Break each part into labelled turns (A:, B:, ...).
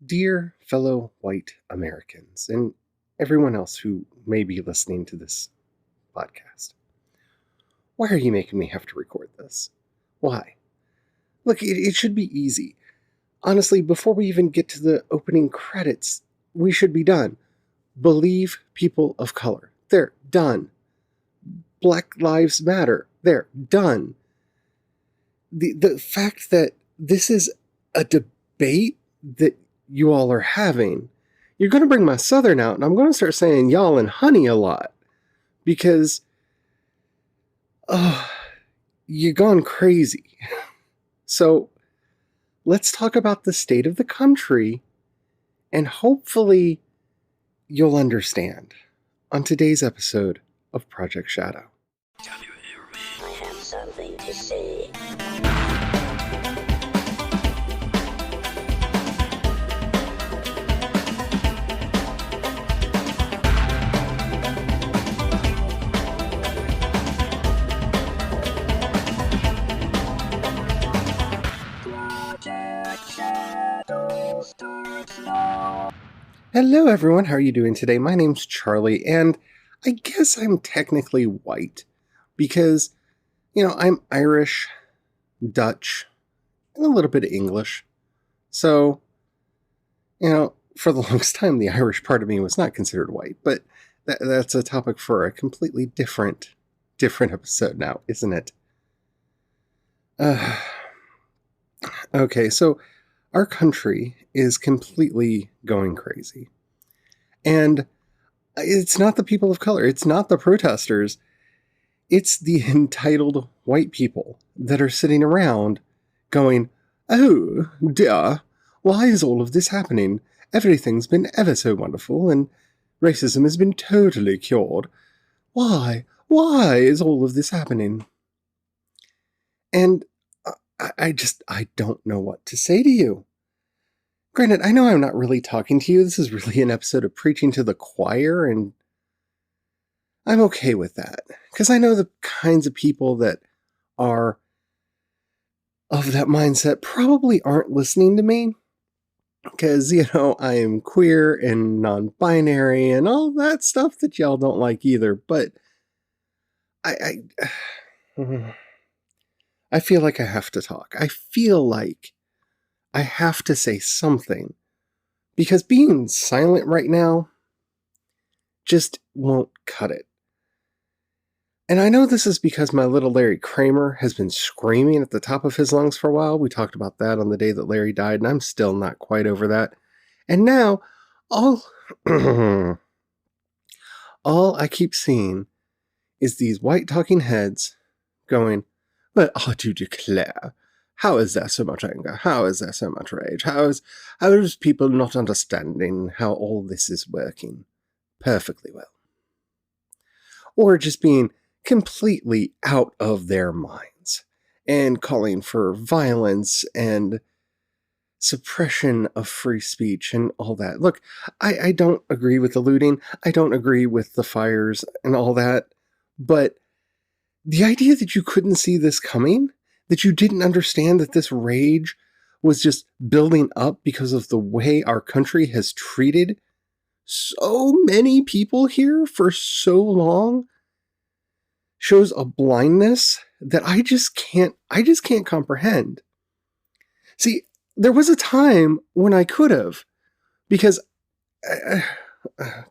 A: Dear fellow white Americans, and everyone else who may be listening to this podcast, why are you making me have to record this? Why? Look, it should be easy. Honestly, before we even get to the opening credits, we should be done. Believe people of color. They're done. Black Lives Matter. They're done. The fact that this is a debate that you all are having, you're going to bring my Southern out, and I'm going to start saying y'all and honey a lot because, you've gone crazy. So let's talk about the state of the country, and hopefully you'll understand on today's episode of Project Shadow.
B: I have something to say.
A: Hello everyone, how are you doing today? My name's Charlie, and I guess I'm technically white because, I'm Irish, Dutch, and a little bit of English. So, for the longest time, the Irish part of me was not considered white, but that's a topic for a completely different episode now, isn't it? Okay, so our country is completely going crazy. And it's not the people of color, it's not the protesters, it's the entitled white people that are sitting around going, "Oh, dear, why is all of this happening? Everything's been ever so wonderful, and racism has been totally cured. Why is all of this happening?" And I don't know what to say to you. Granted, I know I'm not really talking to you. This is really an episode of preaching to the choir, and I'm okay with that. Because I know the kinds of people that are of that mindset probably aren't listening to me. Because, I am queer and non-binary and all that stuff that y'all don't like either. But I feel like I have to talk. I feel like I have to say something, because being silent right now just won't cut it. And I know this is because my little Larry Kramer has been screaming at the top of his lungs for a while. We talked about that on the day that Larry died, and I'm still not quite over that. And now, all I keep seeing is these white talking heads going, "But I do declare, how is there so much anger? How is there so much rage? How is people not understanding how all this is working perfectly well?" Or just being completely out of their minds and calling for violence and suppression of free speech and all that. Look, I don't agree with the looting. I don't agree with the fires and all that. But the idea that you couldn't see this coming, that you didn't understand that this rage was just building up because of the way our country has treated so many people here for so long, shows a blindness that I just can't comprehend. See, there was a time when I could have, because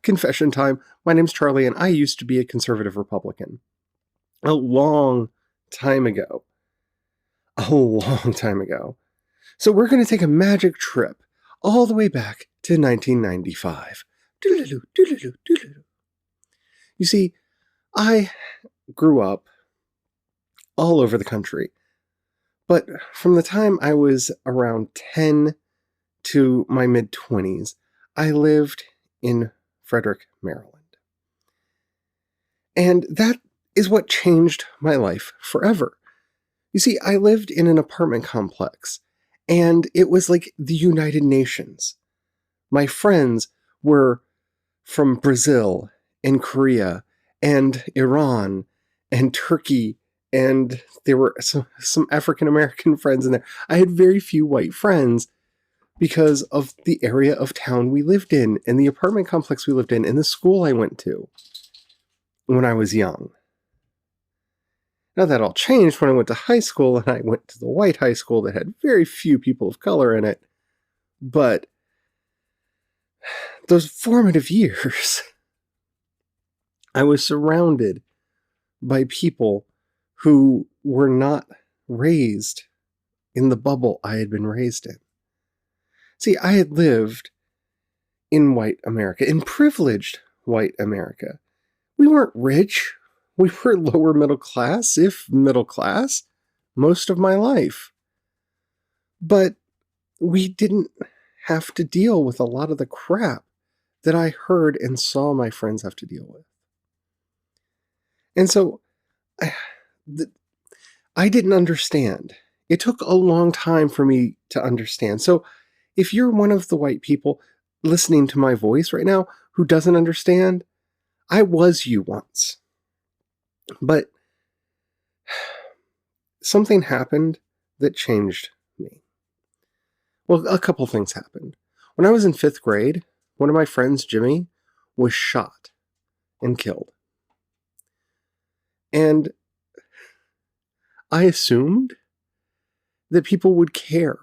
A: confession time, my name's Charlie, and I used to be a conservative Republican. A long time ago. So we're going to take a magic trip all the way back to 1995. You see, I grew up all over the country, but from the time I was around 10 to my mid-20s, I lived in Frederick, Maryland. And that is what changed my life forever. You see, I lived in an apartment complex, and it was like the United Nations. My friends were from Brazil and Korea and Iran and Turkey, and there were some African American friends in there. I had very few white friends because of the area of town we lived in and the apartment complex we lived in and the school I went to when I was young. Now that all changed when I went to high school, and I went to the white high school that had very few people of color in it. But those formative years, I was surrounded by people who were not raised in the bubble I had been raised in. See, I had lived in white America, in privileged white America. We weren't rich. We were lower middle class, if middle class, most of my life. But we didn't have to deal with a lot of the crap that I heard and saw my friends have to deal with. And so I didn't understand. It took a long time for me to understand. So if you're one of the white people listening to my voice right now who doesn't understand, I was you once. But something happened that changed me. Well, a couple things happened. When I was in 5th grade, one of my friends, Jimmy, was shot and killed. And I assumed that people would care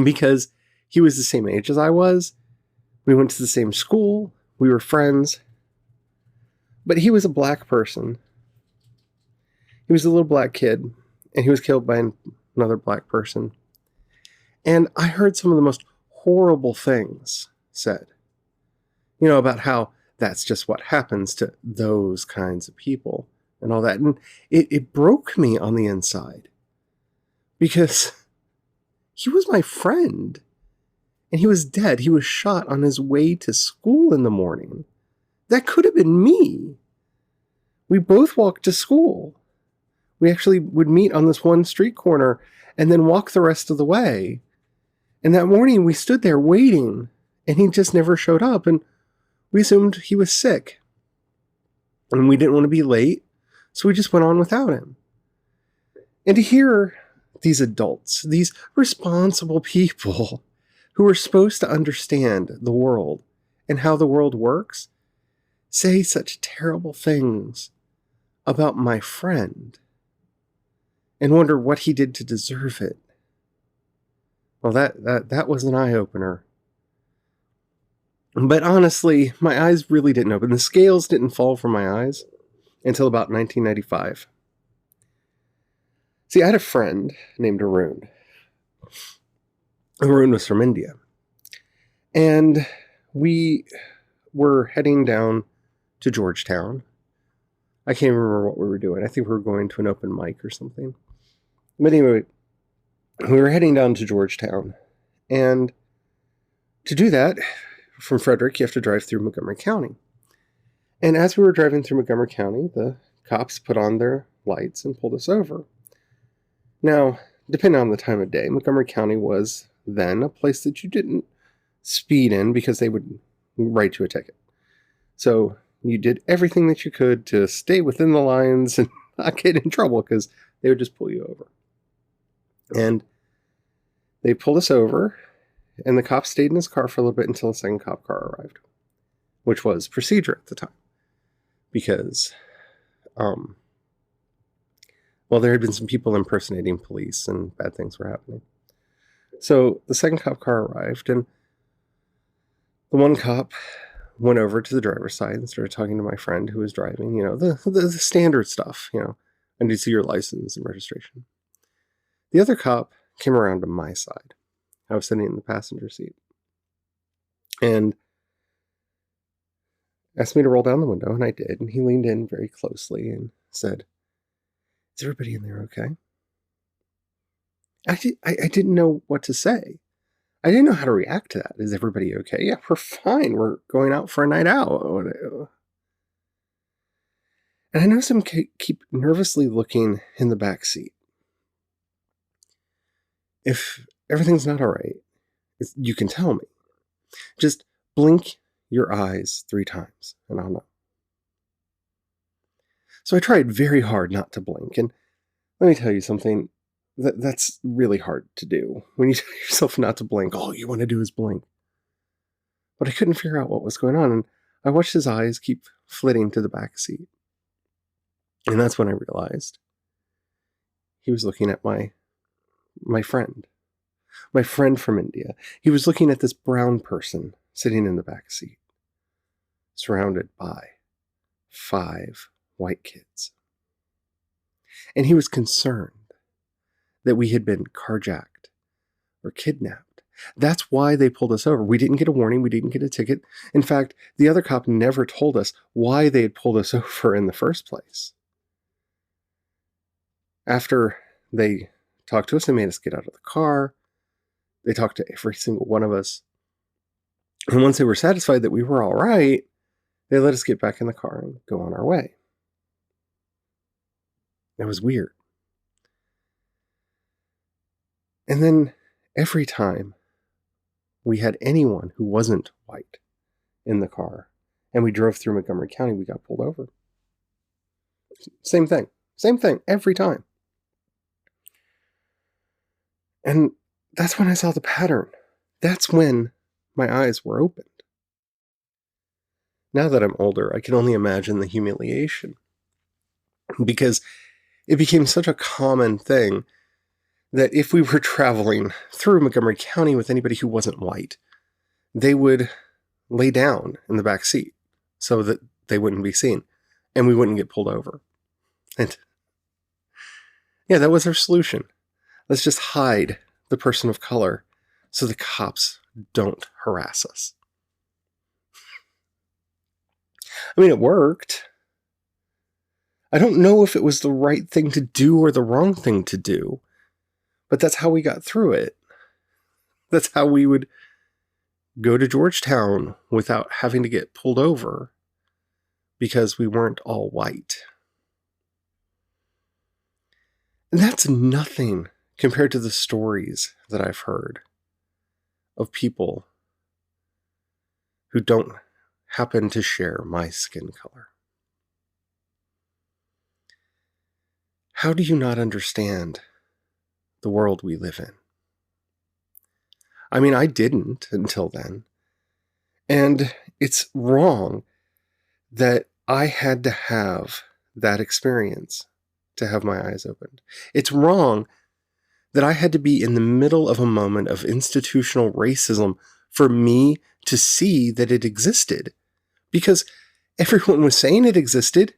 A: because he was the same age as I was. We went to the same school. We were friends. But he was a black person. He was a little black kid, and he was killed by another black person. And I heard some of the most horrible things said. You know, about how that's just what happens to those kinds of people and all that. And it broke me on the inside because he was my friend and he was dead. He was shot on his way to school in the morning. That could have been me. We both walked to school. We actually would meet on this one street corner and then walk the rest of the way. And that morning we stood there waiting and he just never showed up. And we assumed he was sick. And we didn't want to be late, so we just went on without him. And to hear these adults, these responsible people who are supposed to understand the world and how the world works, say such terrible things about my friend and wonder what he did to deserve it. Well, that was an eye-opener. But honestly, my eyes really didn't open. The scales didn't fall from my eyes until about 1995. See, I had a friend named Arun. Arun was from India. And we were heading down to Georgetown. I can't remember what we were doing. I think we were going to an open mic or something. But anyway, we were heading down to Georgetown. And to do that, from Frederick, you have to drive through Montgomery County. And as we were driving through Montgomery County, the cops put on their lights and pulled us over. Now, depending on the time of day, Montgomery County was then a place that you didn't speed in because they would write you a ticket. So you did everything that you could to stay within the lines and not get in trouble because they would just pull you over. And they pulled us over, and the cop stayed in his car for a little bit until the second cop car arrived, which was procedure at the time. Because, there had been some people impersonating police and bad things were happening. So the second cop car arrived, and the one cop went over to the driver's side and started talking to my friend who was driving, the standard stuff, I need to see your license and registration. The other cop came around to my side. I was sitting in the passenger seat and asked me to roll down the window, and I did. And he leaned in very closely and said, "Is everybody in there okay?" I didn't know what to say. I didn't know how to react to that. Is everybody okay? Yeah, we're fine. We're going out for a night out. And I noticed him keep nervously looking in the back seat. If everything's not all right, you can tell me. Just blink your eyes 3 times, and I'll know. So I tried very hard not to blink, and let me tell you something. That's really hard to do. When you tell yourself not to blink, all you want to do is blink. But I couldn't figure out what was going on, and I watched his eyes keep flitting to the back seat. And that's when I realized he was looking at my friend from India. He was looking at this brown person sitting in the back seat, surrounded by 5 white kids. And he was concerned that we had been carjacked or kidnapped. That's why they pulled us over. We didn't get a warning. We didn't get a ticket. In fact, the other cop never told us why they had pulled us over in the first place. After they talked to us, they made us get out of the car. They talked to every single one of us. And once they were satisfied that we were all right, they let us get back in the car and go on our way. It was weird. And then every time we had anyone who wasn't white in the car and we drove through Montgomery County, we got pulled over. Same thing every time. And that's when I saw the pattern. That's when my eyes were opened. Now that I'm older, I can only imagine the humiliation, because it became such a common thing that if we were traveling through Montgomery County with anybody who wasn't white, they would lay down in the back seat so that they wouldn't be seen and we wouldn't get pulled over. And yeah, that was our solution. Let's just hide the person of color so the cops don't harass us. I mean, it worked. I don't know if it was the right thing to do or the wrong thing to do, but that's how we got through it. That's how we would go to Georgetown without having to get pulled over because we weren't all white. And that's nothing compared to the stories that I've heard of people who don't happen to share my skin color. How do you not understand the world we live in? I mean, I didn't until then. And it's wrong that I had to have that experience to have my eyes opened. It's wrong that I had to be in the middle of a moment of institutional racism for me to see that it existed. Because everyone was saying it existed.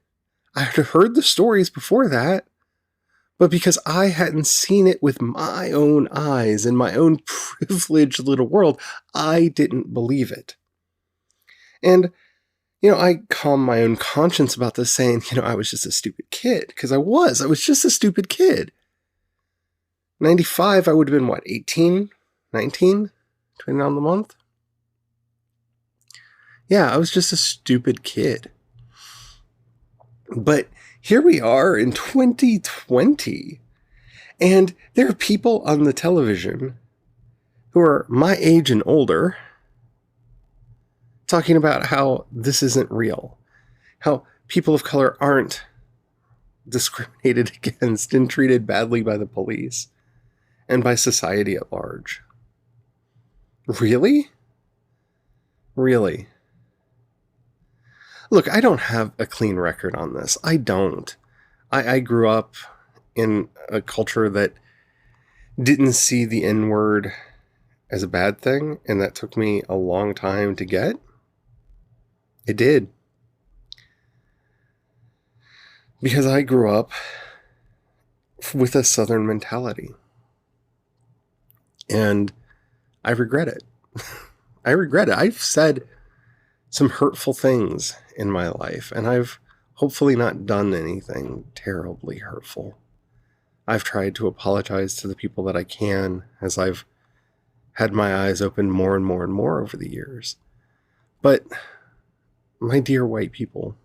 A: I had heard the stories before that. But because I hadn't seen it with my own eyes in my own privileged little world, I didn't believe it. And, I calmed my own conscience about this, saying, I was just a stupid kid. Because I was just a stupid kid. 95, I would have been, 18, 19, depending on the month? Yeah, I was just a stupid kid. But here we are in 2020, and there are people on the television who are my age and older talking about how this isn't real, how people of color aren't discriminated against and treated badly by the police and by society at large. Really? Really? Look, I don't have a clean record on this. I don't. I grew up in a culture that didn't see the N-word as a bad thing, and that took me a long time to get. It did. Because I grew up with a Southern mentality. And I regret it. I regret it. I've said some hurtful things in my life, and I've hopefully not done anything terribly hurtful. I've tried to apologize to the people that I can as I've had my eyes opened more and more and more over the years. But, my dear white people,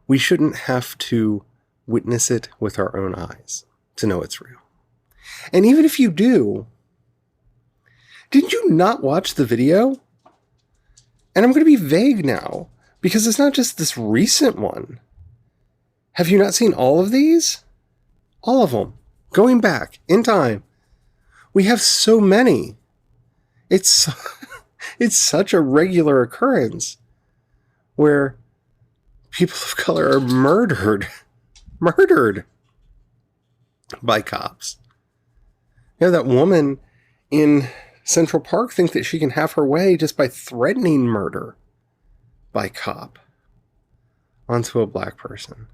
A: we shouldn't have to witness it with our own eyes to know it's real. And even if you do, did you not watch the video? And I'm going to be vague now, because it's not just this recent one. Have you not seen all of these? All of them. Going back in time. We have so many. It's such a regular occurrence where people of color are murdered by cops. You know, that woman in Central Park thinks that she can have her way just by threatening murder by cop onto a black person.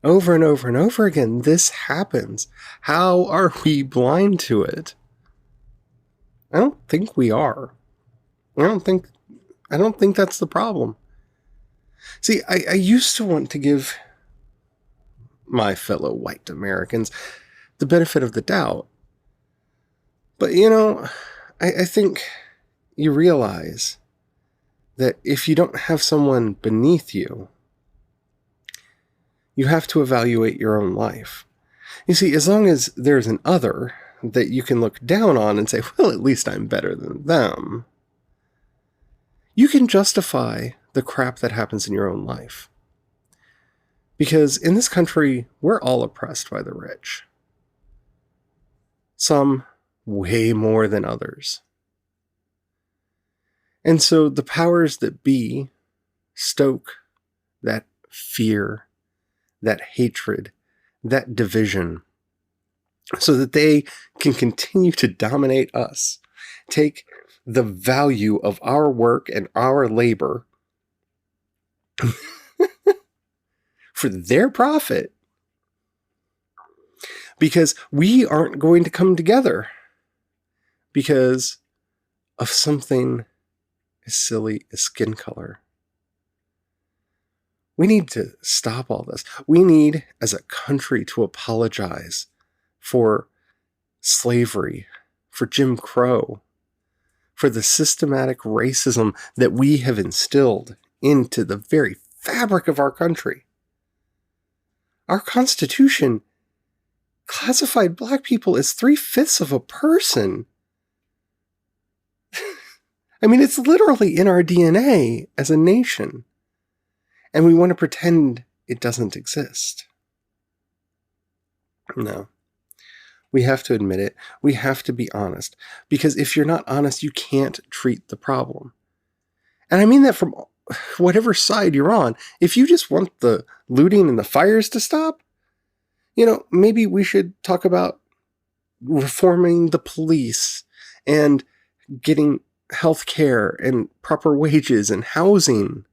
A: Over and over and over again, this happens. How are we blind to it? I don't think we are. I don't think that's the problem. See, I used to want to give my fellow white Americans the benefit of the doubt. But, you know, I think you realize that if you don't have someone beneath you, you have to evaluate your own life. You see, as long as there's an other that you can look down on and say, well, at least I'm better than them, you can justify the crap that happens in your own life. Because in this country, we're all oppressed by the rich. Some way more than others. And so the powers that be stoke that fear, that hatred, that division, so that they can continue to dominate us, take the value of our work and our labor for their profit, because we aren't going to come together because of something as silly as skin color. We need to stop all this. We need, as a country, to apologize for slavery, for Jim Crow, for the systematic racism that we have instilled into the very fabric of our country. Our Constitution classified black people as 3/5 of a person. I mean, it's literally in our DNA as a nation. And we want to pretend it doesn't exist. No. We have to admit it. We have to be honest. Because if you're not honest, you can't treat the problem. And I mean that from whatever side you're on. If you just want the looting and the fires to stop, you know, maybe we should talk about reforming the police and getting health care and proper wages and housing.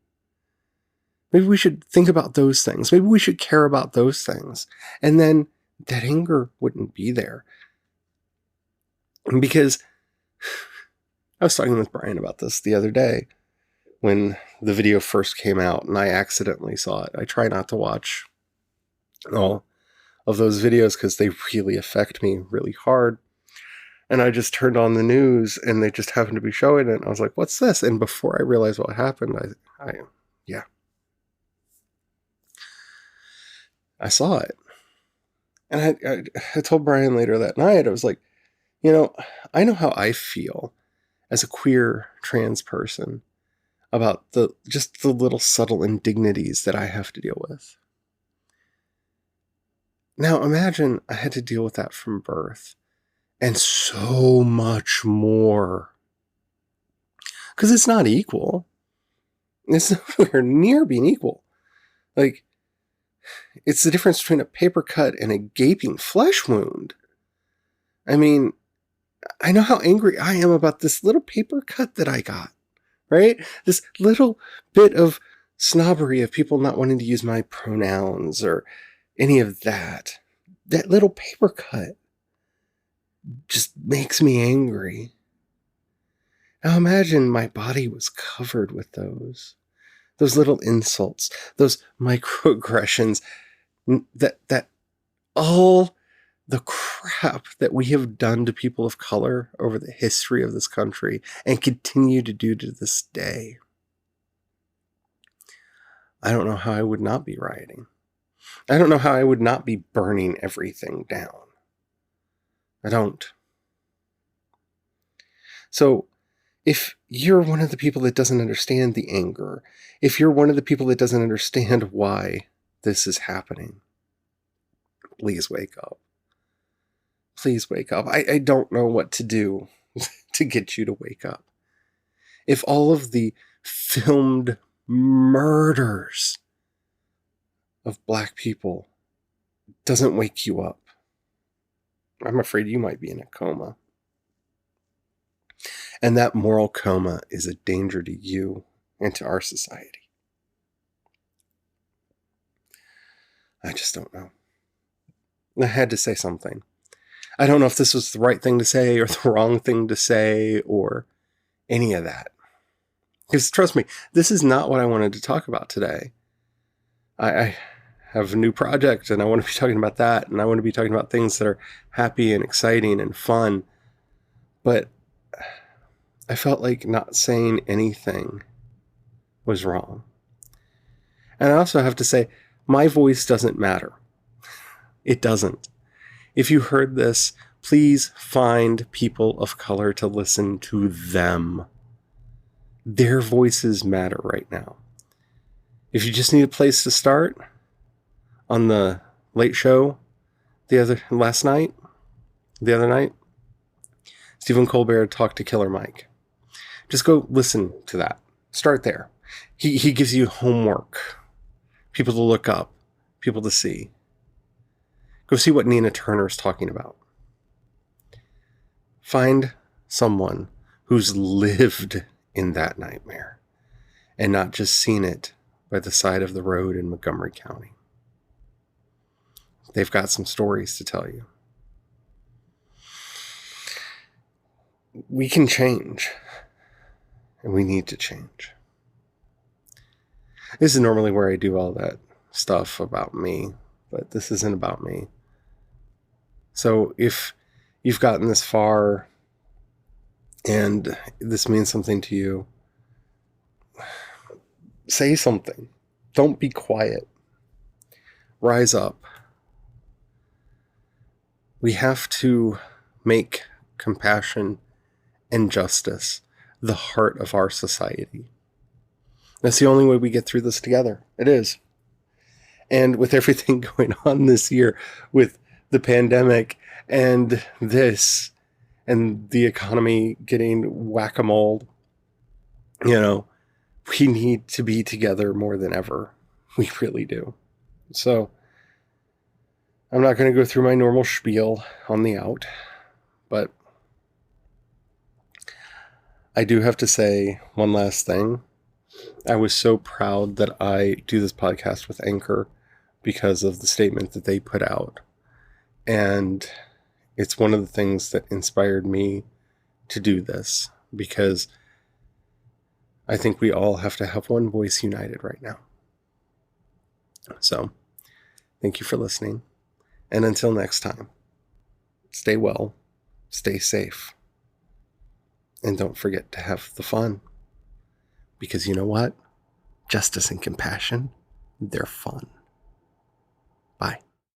A: Maybe we should think about those things. Maybe we should care about those things. And then that anger wouldn't be there. Because I was talking with Brian about this the other day when the video first came out and I accidentally saw it. I try not to watch all of those videos because they really affect me really hard. And I just turned on the news and they just happened to be showing it. And I was like, what's this? And before I realized what happened, I saw it. And I told Brian later that night, I was like, you know, I know how I feel as a queer trans person about just the little subtle indignities that I have to deal with. Now imagine I had to deal with that from birth and so much more. Because it's not equal. It's nowhere near being equal. Like, it's the difference between a paper cut and a gaping flesh wound. I mean, I know how angry I am about this little paper cut that I got, right? This little bit of snobbery of people not wanting to use my pronouns or any of that. That little paper cut just makes me angry. Now imagine my body was covered with those little insults, those microaggressions, that all the crap that we have done to people of color over the history of this country and continue to do to this day. I don't know how I would not be rioting. I don't know how I would not be burning everything down. I don't. So, if you're one of the people that doesn't understand the anger, if you're one of the people that doesn't understand why this is happening, Please wake up. Please wake up. I don't know what to do to get you to wake up. If all of the filmed murders of Black people doesn't wake you up, I'm afraid you might be in a coma. And that moral coma is a danger to you and to our society. I just don't know. I had to say something. I don't know if this was the right thing to say or the wrong thing to say or any of that. Because trust me, this is not what I wanted to talk about today. I have a new project and I want to be talking about that. And I want to be talking about things that are happy and exciting and fun. But I felt like not saying anything was wrong. And I also have to say, my voice doesn't matter. It doesn't. If you heard this, please find people of color to listen to them. Their voices matter right now. If you just need a place to start, on the Late Show the other night, Stephen Colbert talked to Killer Mike. Just go listen to that. Start there. He gives you homework, people to look up, people to see. Go see what Nina Turner's talking about. Find someone who's lived in that nightmare and not just seen it by the side of the road in Montgomery County. They've got some stories to tell you. We can change, and we need to change. This is normally where I do all that stuff about me, but this isn't about me. So if you've gotten this far and this means something to you, say something. Don't be quiet. Rise up. We have to make compassion and justice the heart of our society. That's the only way we get through this together. It is. And with everything going on this year, with the pandemic and this and the economy getting whack-a-mole, we need to be together more than ever. We really do. So I'm not going to go through my normal spiel on the out, but I do have to say one last thing. I was so proud that I do this podcast with Anchor because of the statement that they put out. And it's one of the things that inspired me to do this, because I think we all have to have one voice united right now. So, thank you for listening. And until next time, stay well, stay safe, and don't forget to have the fun. Because you know what? Justice and compassion, they're fun.